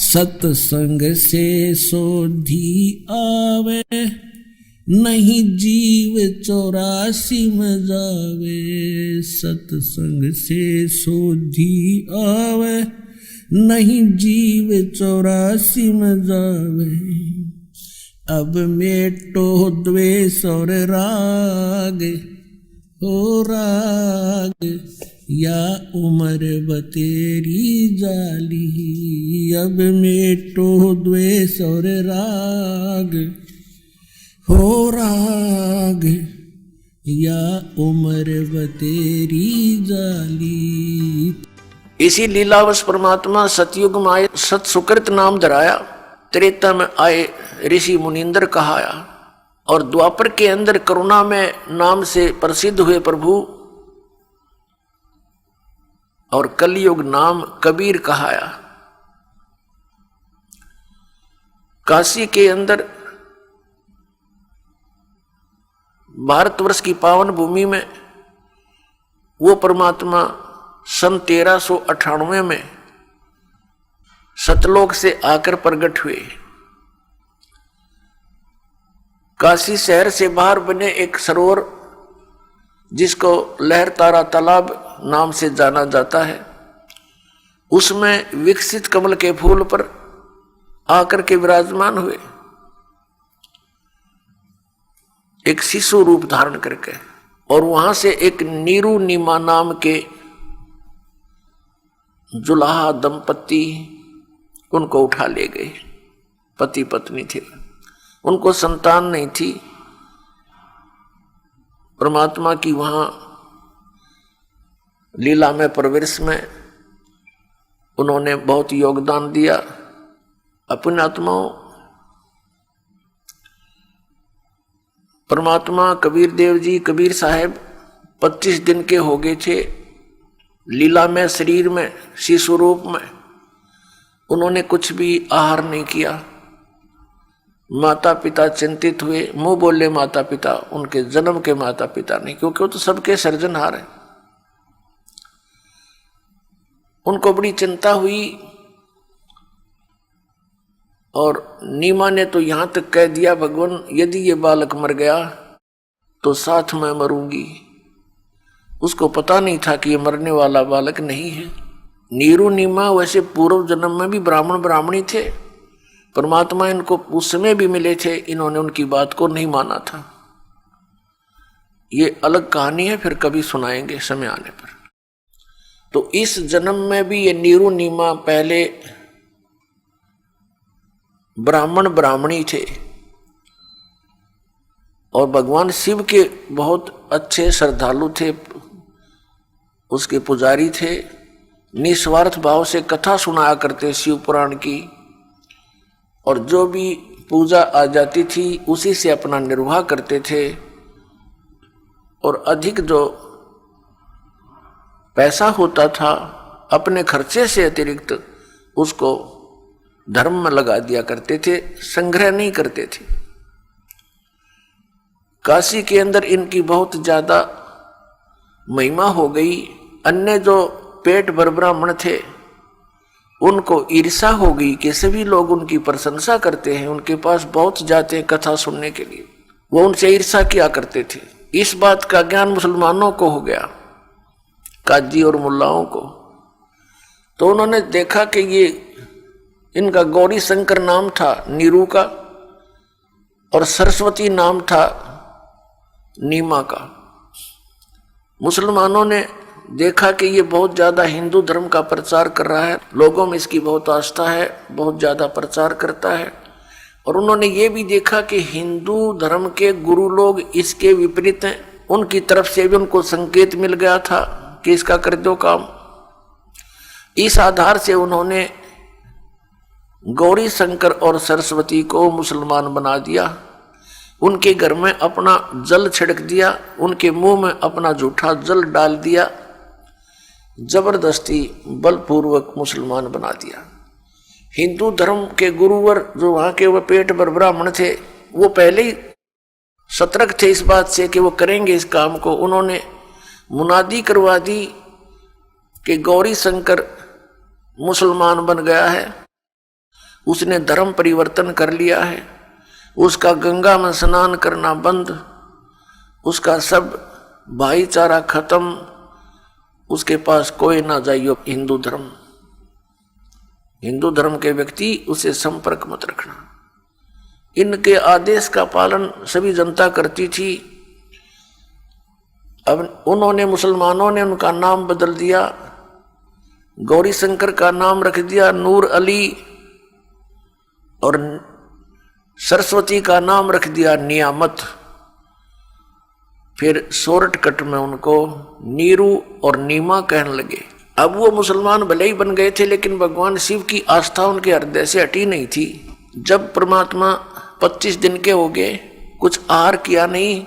सत्संग से सोधी आवे, नहीं जीव 84 में जावे। सत्संग से सोधी आवे, नहीं जीव 84 में जावे। अब मेटो द्वेष और राग, हो राग या उम्र बतेरी जाली। अब मेटो द्वेष और राग, हो राग या उम्र बतेरी जाली। इसी लीलावश परमात्मा सतयुग में आए, सत सुकृत नाम धराया। त्रेता में आए ऋषि मुनिंदर कहाया, और द्वापर के अंदर करुणा में नाम से प्रसिद्ध हुए प्रभु, और कलयुग नाम कबीर कहाया। काशी के अंदर भारतवर्ष की पावन भूमि में वो परमात्मा सन 1398 में सतलोक से आकर प्रकट हुए। काशी शहर से बाहर बने एक सरोवर, जिसको लहर तारा तालाब नाम से जाना जाता है, उसमें विकसित कमल के फूल पर आकर के विराजमान हुए, एक शिशु रूप धारण करके। और वहां से एक नीरू नीमा नाम के जुलाहा दंपति उनको उठा ले गए। पति पत्नी थे, उनको संतान नहीं थी। परमात्मा की वहां लीला में प्रवेश में उन्होंने बहुत योगदान दिया अपने आत्माओं। परमात्मा कबीर देव जी, कबीर साहब 25 दिन के हो गए थे लीला में, शरीर में, शिशु रूप में। उन्होंने कुछ भी आहार नहीं किया। माता पिता चिंतित हुए, मुंह बोले माता पिता, उनके जन्म के माता पिता नहीं, क्योंकि वो तो सबके सर्जनहार है। उनको बड़ी चिंता हुई, और नीमा ने तो यहां तक कह दिया, भगवान यदि ये बालक मर गया तो साथ में मरूंगी। उसको पता नहीं था कि ये मरने वाला बालक नहीं है। नीरू नीमा वैसे पूर्व जन्म में भी ब्राह्मण ब्राह्मणी थे, परमात्मा इनको उस समय भी मिले थे, इन्होंने उनकी बात को नहीं माना था। ये अलग कहानी है, फिर कभी सुनाएंगे समय आने पर। तो इस जन्म में भी ये नीरू नीमा पहले ब्राह्मण ब्राह्मणी थे, और भगवान शिव के बहुत अच्छे श्रद्धालु थे, उसके पुजारी थे। निस्वार्थ भाव से कथा सुनाया करते शिव पुराण की, और जो भी पूजा आ जाती थी उसी से अपना निर्वाह करते थे। और अधिक जो पैसा होता था अपने खर्चे से अतिरिक्त उसको धर्म में लगा दिया करते थे, संग्रह नहीं करते थे। काशी के अंदर इनकी बहुत ज्यादा महिमा हो गई। अन्य जो पेट भर ब्राह्मण थे उनको ईर्षा हो गई कि सभी लोग उनकी प्रशंसा करते हैं, उनके पास बहुत जाते हैं कथा सुनने के लिए, वो उनसे ईर्षा किया करते थे। इस बात का ज्ञान मुसलमानों को हो गया, काजी और मुल्लाओं को। तो उन्होंने देखा कि ये इनका गौरी शंकर नाम था नीरू का, और सरस्वती नाम था नीमा का। मुसलमानों ने देखा कि ये बहुत ज्यादा हिंदू धर्म का प्रचार कर रहा है, लोगों में इसकी बहुत आस्था है, बहुत ज्यादा प्रचार करता है। और उन्होंने ये भी देखा कि हिंदू धर्म के गुरु लोग इसके विपरीत हैं, उनकी तरफ से भी उनको संकेत मिल गया था कि इसका कर दो काम। इस आधार से उन्होंने गौरी शंकर और सरस्वती को मुसलमान बना दिया, उनके घर में अपना जल छिड़क दिया, उनके मुंह में अपना झूठा जल डाल दिया, जबरदस्ती बलपूर्वक मुसलमान बना दिया। हिंदू धर्म के गुरुवर जो वहां के वो पेट भर ब्राह्मण थे, वो पहले ही सतर्क थे इस बात से कि वो करेंगे इस काम को। उन्होंने मुनादी करवा दी कि गौरी शंकर मुसलमान बन गया है, उसने धर्म परिवर्तन कर लिया है, उसका गंगा में स्नान करना बंद, उसका सब भाईचारा खत्म, उसके पास कोई ना जाइयो हिंदू धर्म। हिंदू धर्म के व्यक्ति उसे संपर्क मत रखना। इनके आदेश का पालन सभी जनता करती थी। अब उन्होंने, मुसलमानों ने उनका नाम बदल दिया, गौरी शंकर का नाम रख दिया नूर अली, और सरस्वती का नाम रख दिया नियामत। फिर सोरठकट में उनको नीरू और नीमा कहने लगे। अब वो मुसलमान भले ही बन गए थे, लेकिन भगवान शिव की आस्था उनके हृदय से हटी नहीं थी। जब परमात्मा 25 दिन के हो गए, कुछ आहार किया नहीं,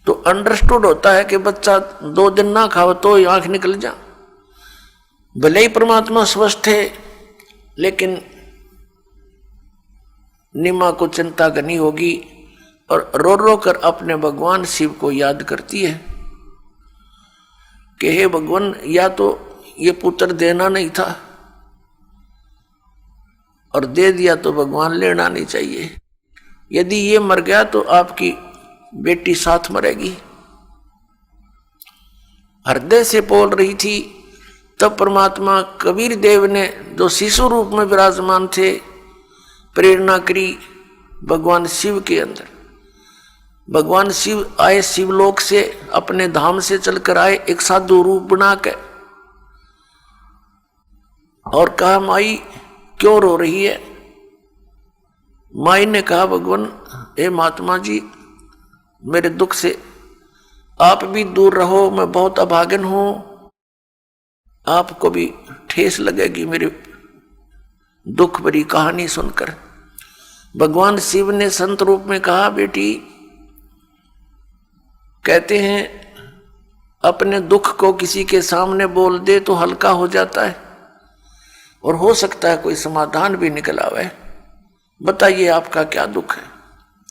तो अंडरस्टूड होता है कि बच्चा 2 दिन ना खाओ तो आंख निकल जा। भले ही परमात्मा स्वस्थ थे, लेकिन निमा को चिंता करनी होगी और रो रो कर अपने भगवान शिव को याद करती है कि हे भगवान, या तो ये पुत्र देना नहीं था और दे दिया तो भगवान लेना नहीं चाहिए। यदि ये मर गया तो आपकी बेटी साथ मरेगी। हृदय से बोल रही थी। तब परमात्मा कबीर देव ने, जो शिशु रूप में विराजमान थे, प्रेरणा करी भगवान शिव के अंदर। भगवान शिव आए शिवलोक से, अपने धाम से चलकर आए एक साधु रूप बना के, और कहा माई क्यों रो रही है। माई ने कहा भगवान, हे महात्मा जी, मेरे दुख से आप भी दूर रहो, मैं बहुत अभागन हूं, आपको भी ठेस लगेगी मेरे दुख भरी कहानी सुनकर। भगवान शिव ने संत रूप में कहा, बेटी, कहते हैं अपने दुख को किसी के सामने बोल दे तो हल्का हो जाता है और हो सकता है कोई समाधान भी निकल आवे। बताइए आपका क्या दुख है।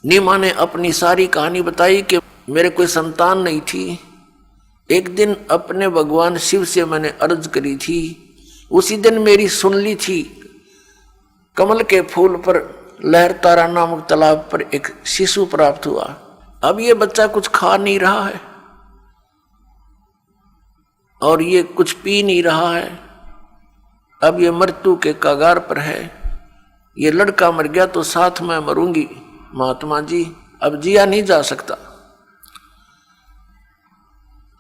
नीमा ने अपनी सारी कहानी बताई कि मेरे कोई संतान नहीं थी। एक दिन अपने भगवान शिव से मैंने अर्ज करी थी, उसी दिन मेरी सुन ली थी। कमल के फूल पर लहरतारा नामक तालाब पर एक शिशु प्राप्त हुआ। अब ये बच्चा कुछ खा नहीं रहा है और ये कुछ पी नहीं रहा है। अब ये मृत्यु के कगार पर है। ये लड़का मर गया तो साथ में मरूंगी महात्मा जी, अब जिया नहीं जा सकता।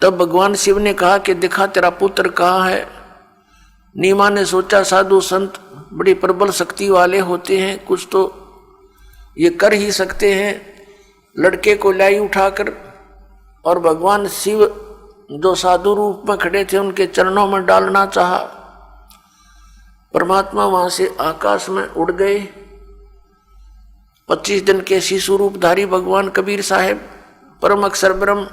तब भगवान शिव ने कहा कि दिखा तेरा पुत्र कहाँ है। नीमा ने सोचा साधु संत बड़ी प्रबल शक्ति वाले होते हैं, कुछ तो ये कर ही सकते हैं। लड़के को लाई उठाकर और भगवान शिव जो साधु रूप में खड़े थे उनके चरणों में डालना चाहा। परमात्मा वहां से आकाश में उड़ गए। 25 दिन के शिशु रूपधारी भगवान कबीर साहेब परम अक्षर ब्रह्म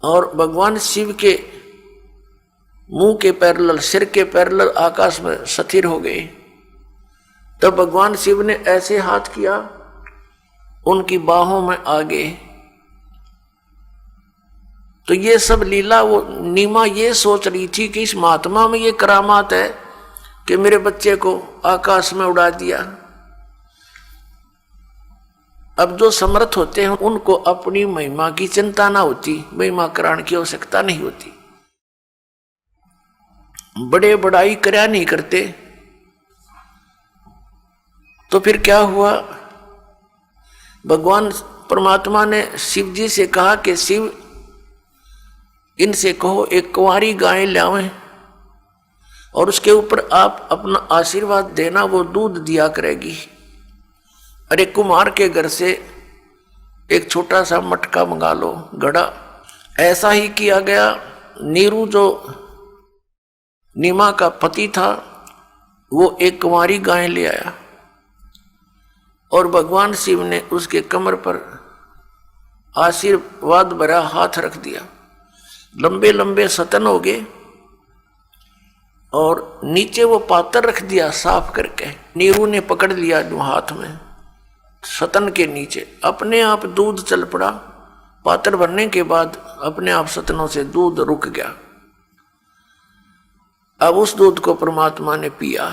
और भगवान शिव के मुंह के पैरेलल, सिर के पैरेलल आकाश में स्थिर हो गए। तब भगवान शिव ने ऐसे हाथ किया, उनकी बाहों में आ गए। तो ये सब लीला, वो नीमा ये सोच रही थी कि इस महात्मा में ये करामात है कि मेरे बच्चे को आकाश में उड़ा दिया। अब जो समर्थ होते हैं उनको अपनी महिमा की चिंता ना होती, महिमा कराने की आवश्यकता नहीं होती। बड़े बड़ाई करया नहीं करते। तो फिर क्या हुआ, भगवान परमात्मा ने शिव जी से कहा कि शिव, इनसे कहो एक कुंवारी गाय लावें और उसके ऊपर आप अपना आशीर्वाद देना, वो दूध दिया करेगी। अरे कुमार के घर से एक छोटा सा मटका मंगा लो, घड़ा। ऐसा ही किया गया। नीरू जो नीमा का पति था, वो एक कुंवारी गाय ले आया और भगवान शिव ने उसके कमर पर आशीर्वाद भरा हाथ रख दिया। लंबे लंबे सतन हो गए और नीचे वो पात्र रख दिया साफ करके। नीरू ने पकड़ लिया हाथ में, सतन के नीचे अपने आप दूध चल पड़ा। पात्र भरने के बाद अपने आप सतनों से दूध रुक गया। अब उस दूध को परमात्मा ने पिया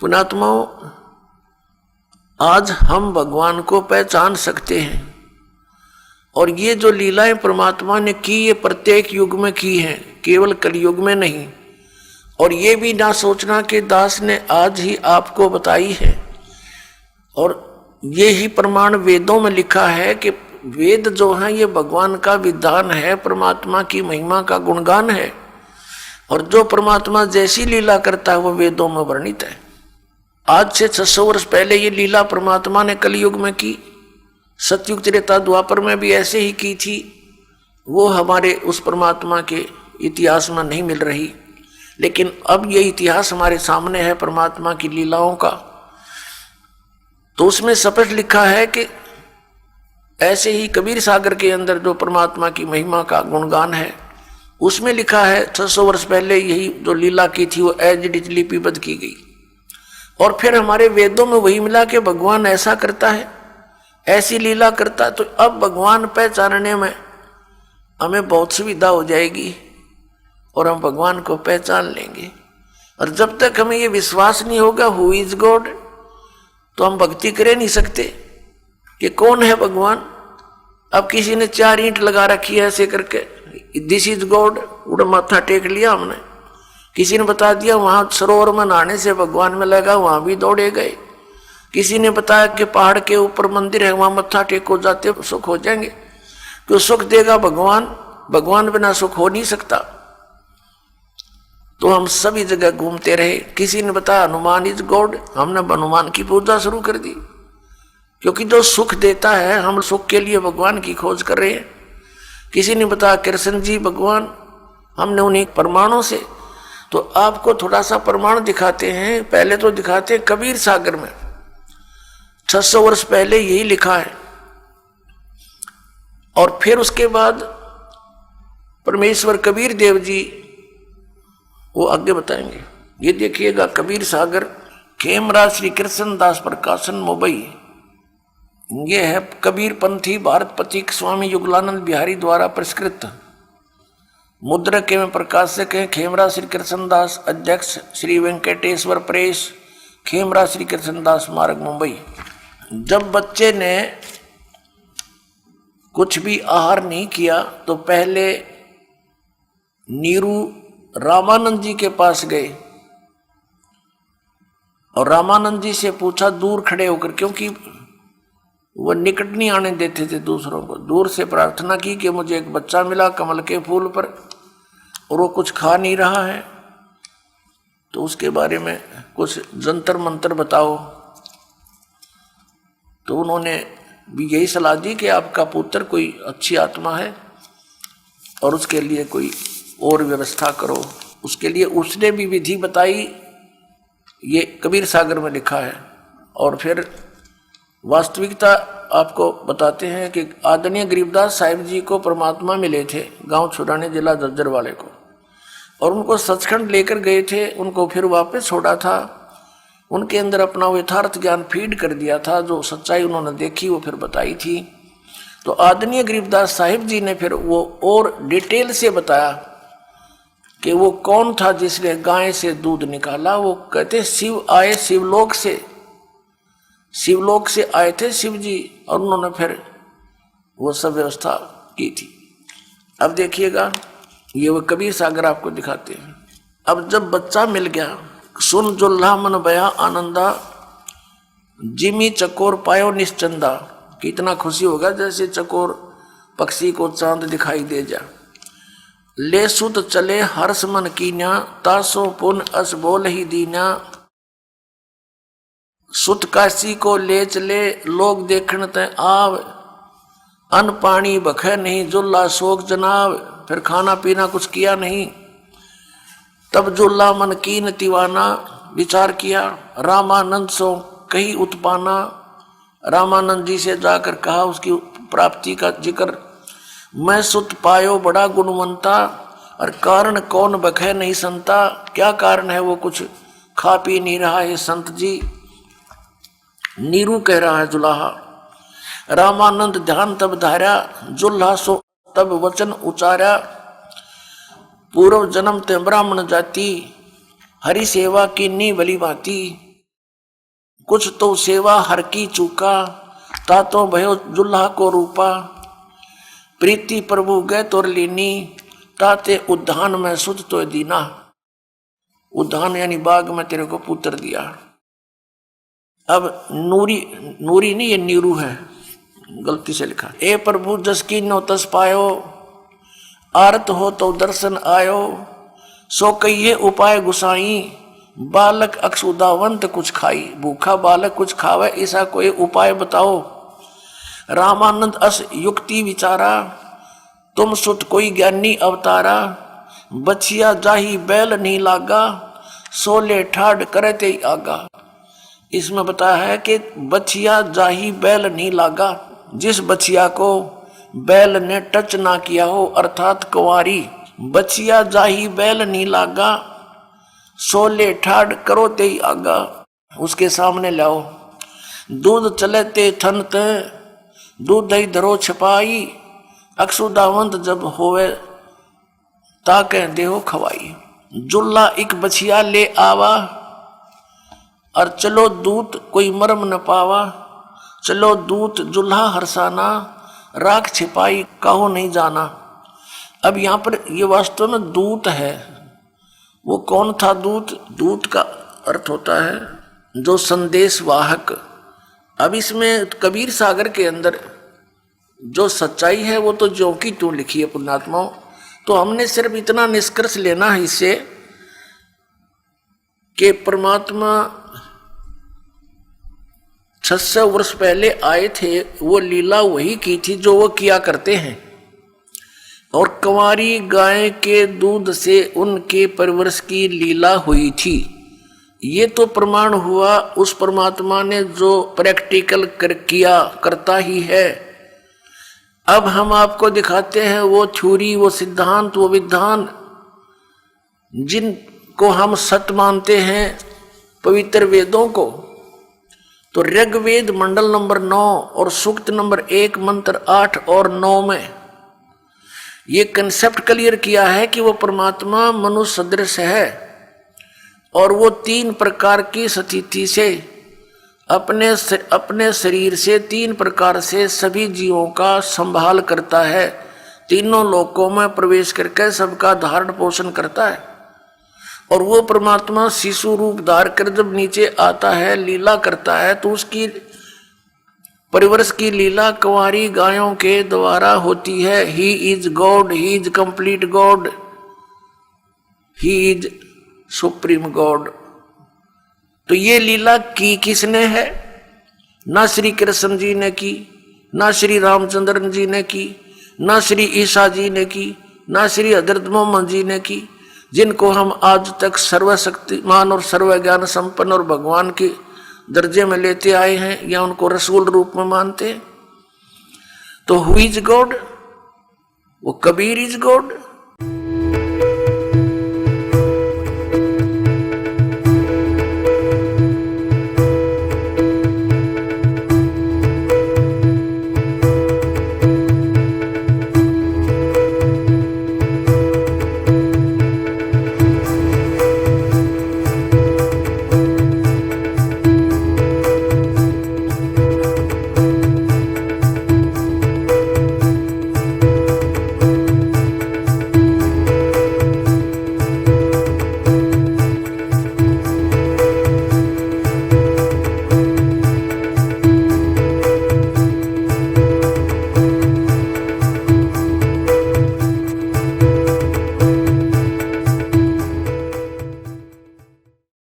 पुण्यात्माओं, आज हम भगवान को पहचान सकते हैं और ये जो लीलाएं परमात्मा ने की ये प्रत्येक युग में की हैं, केवल कलयुग में नहीं। और ये भी ना सोचना कि दास ने आज ही आपको बताई है। और ये ही प्रमाण वेदों में लिखा है कि वेद जो है ये भगवान का विधान है, परमात्मा की महिमा का गुणगान है। और जो परमात्मा जैसी लीला करता है वो वेदों में वर्णित है। आज से 600 वर्ष पहले ये लीला परमात्मा ने कलयुग में की, सतयुग त्रेता द्वापर में भी ऐसे ही की थी। वो हमारे उस परमात्मा के इतिहास में नहीं मिल रही, लेकिन अब ये इतिहास हमारे सामने है परमात्मा की लीलाओं का। तो उसमें स्पष्ट लिखा है कि ऐसे ही कबीर सागर के अंदर जो परमात्मा की महिमा का गुणगान है, उसमें लिखा है 600 वर्ष पहले यही जो लीला की थी वो एज इट इज लिपिबद्ध की गई। और फिर हमारे वेदों में वही मिला कि भगवान ऐसा करता है, ऐसी लीला करता है। तो अब भगवान पहचानने में हमें बहुत सुविधा हो जाएगी और हम भगवान को पहचान लेंगे। और जब तक हमें ये विश्वास नहीं होगा हु इज गॉड, तो हम भक्ति कर नहीं सकते कि कौन है भगवान। अब किसी ने 4 ईंट लगा रखी है ऐसे करके, दिस इज गॉड, उड़ा माथा टेक लिया हमने। किसी ने बता दिया वहां सरोवर में नहाने से भगवान में लगा, वहां भी दौड़े गए। किसी ने बताया कि पहाड़ के ऊपर मंदिर है, वहां मत्था टेको जाते सुख हो जाएंगे। क्यों सुख देगा भगवान, भगवान बिना सुख हो नहीं सकता। तो हम सभी जगह घूमते रहे। किसी ने बताया हनुमान इज गॉड, हमने हनुमान की पूजा शुरू कर दी, क्योंकि जो सुख देता है हम सुख के लिए भगवान की खोज कर रहे हैं। किसी ने बताया कृष्ण जी भगवान, हमने उन्हीं प्रमाणों से। तो आपको थोड़ा सा प्रमाण दिखाते हैं। पहले तो दिखाते हैं कबीर सागर में 600 वर्ष पहले यही लिखा है, और फिर उसके बाद परमेश्वर कबीर देव जी वो आगे बताएंगे। ये देखिएगा कबीर सागर, खेमराज श्री कृष्ण दास प्रकाशन मुंबई। ये है कबीर पंथी भारत पथिक स्वामी युगलानंद बिहारी द्वारा परिष्कृत। मुद्रक एवं प्रकाशक हैं खेमराज श्री कृष्णदास, अध्यक्ष श्री वेंकटेश्वर प्रेस, खेमराज श्री कृष्णदास मार्ग मुंबई। जब बच्चे ने कुछ भी आहार नहीं किया तो पहले नीरू रामानंद जी के पास गए और रामानंद जी से पूछा दूर खड़े होकर, क्योंकि वह निकट नहीं आने देते थे दूसरों को। दूर से प्रार्थना की कि मुझे एक बच्चा मिला कमल के फूल पर और वो कुछ खा नहीं रहा है, तो उसके बारे में कुछ जंतर मंतर बताओ। तो उन्होंने भी यही सलाह दी कि आपका पुत्र कोई अच्छी आत्मा है और उसके लिए कोई और व्यवस्था करो। उसके लिए उसने भी विधि बताई, ये कबीर सागर में लिखा है। और फिर वास्तविकता आपको बताते हैं कि आदरणीय गरीबदास साहिब जी को परमात्मा मिले थे गांव छुड़ाने जिला जज्जर वाले को, और उनको सचखंड लेकर गए थे। उनको फिर वापस छोड़ा था, उनके अंदर अपना वो यथार्थ ज्ञान फीड कर दिया था। जो सच्चाई उन्होंने देखी वो फिर बताई थी। तो आदरणीय गरीबदास साहिब जी ने फिर वो और डिटेल से बताया कि वो कौन था जिसने गाय से दूध निकाला। वो कहते शिव आए शिवलोक से, शिवलोक से आए थे शिव जी, और उन्होंने फिर वो सब व्यवस्था की थी। अब देखिएगा ये वो कबीर सागर आपको दिखाते हैं। अब जब बच्चा मिल गया, सुन जुल्हा मन बया आनंदा, जिमी चकोर पायो निश्चंदा। कितना खुशी होगा जैसे चकोर पक्षी को चांद दिखाई दे जा। ले सुत चले हर्ष मन कीन्या, तासो पुन अस बोल ही दीना। सुत काशी को ले चले लोग देखण ते आव, अन्न पानी बखे नहीं जुल्ला शोक जनाव। फिर खाना पीना कुछ किया नहीं। तब जुल्ला मन कीन तिवाना, विचार किया रामानंद सो कही उत्पाना। रामानंद जी से जाकर कहा उसकी प्राप्ति का जिक्र। मैं सुत पायो बड़ा गुणवंता, और कारण कौन बखे नहीं संता। क्या कारण है, वो कुछ खा पी नहीं रहा है संत जी। नीरू कह रहा है जुलाहा। रामानंद ध्यान तब धारा, जुल्हा सो तब वचन उचारा। पूर्व जन्म ते ब्राह्मण जाति, हरि सेवा की नी भली भांति। कुछ तो सेवा हर की चूका, तातो भयो जुल्हा को रूपा। प्रीति प्रभु गए तोर लीनी, ताते उद्यान में सुध तो दीना। उद्यान यानी बाग में तेरे को पुत्र दिया। अब नूरी नहीं, ये नीरू है, गलती से लिखा। ए प्रभु जस की नो तस पायो, आरत हो तो दर्शन आयो। सो कहिए उपाय गुसाई, बालक अक्षुदावंत कुछ खाई। भूखा बालक कुछ खावे, ऐसा कोई उपाय बताओ। रामानंद अस युक्ति विचारा, तुम सुत कोई ज्ञानी अवतारा। बछिया जाही बैल नहीं लागा, सोले ठाड करते ही आगा। इसमें बताया है कि बछिया जाही बैल नहीं लागा, जिस बछिया को बैल ने टच ना किया हो, अर्थात कुंवारी। बछिया जाही बैल नहीं लागा, सोले ठाड करो ते ही आगा। उसके सामने लाओ। दूध चले ते थन ते, दूध दही धरो छपाई। अक्षुदावंत जब होवे, ताके देहो खवाई। जुल्ला एक बछिया ले आवा, और चलो दूत कोई मरम न पावा। चलो दूत जुल्हा हरसाना, राख छिपाई काहो नहीं जाना। अब यहाँ पर ये वास्तव में दूत है। वो कौन था दूत? दूत का अर्थ होता है जो संदेश वाहक। अब इसमें कबीर सागर के अंदर जो सच्चाई है वो तो ज्यों की त्यों लिखी है पुण्यात्माओं। तो हमने सिर्फ इतना निष्कर्ष लेना है इससे कि परमात्मा 600 वर्ष पहले आए थे, वो लीला वही की थी जो वो किया करते हैं। और कंवारी गाय के दूध से उनके परवरिश की लीला हुई थी। ये तो प्रमाण हुआ उस परमात्मा ने जो प्रैक्टिकल किया करता ही है। अब हम आपको दिखाते हैं वो थ्योरी, वो सिद्धांत, वो विधान जिनको हम सत्य मानते हैं, पवित्र वेदों को। तो ऋग्वेद मंडल नंबर 9 और सूक्त नंबर 1 मंत्र 8 और 9 में ये कंसेप्ट क्लियर किया है कि वो परमात्मा मनुष्य सदृश है और वो 3 प्रकार की स्थिति से अपने शरीर से 3 प्रकार से सभी जीवों का संभाल करता है। तीनों लोकों में प्रवेश करके सबका धारण पोषण करता है। और वो परमात्मा शिशु रूप धार कर जब नीचे आता है, लीला करता है, तो उसकी परिवर्ष की लीला कुंवारी गायों के द्वारा होती है। He is God, he is complete God, he is supreme God. तो ये लीला की किसने है? ना श्री कृष्ण जी ने की, ना श्री रामचंद्र जी ने की, ना श्री ईसा जी ने की, ना श्री हजरत मोहम्मद जी ने की, जिनको हम आज तक सर्वशक्तिमान और सर्वज्ञान संपन्न और भगवान के दर्जे में लेते आए हैं या उनको रसूल रूप में मानते हैं। तो हु इज गॉड? वो कबीर इज गॉड।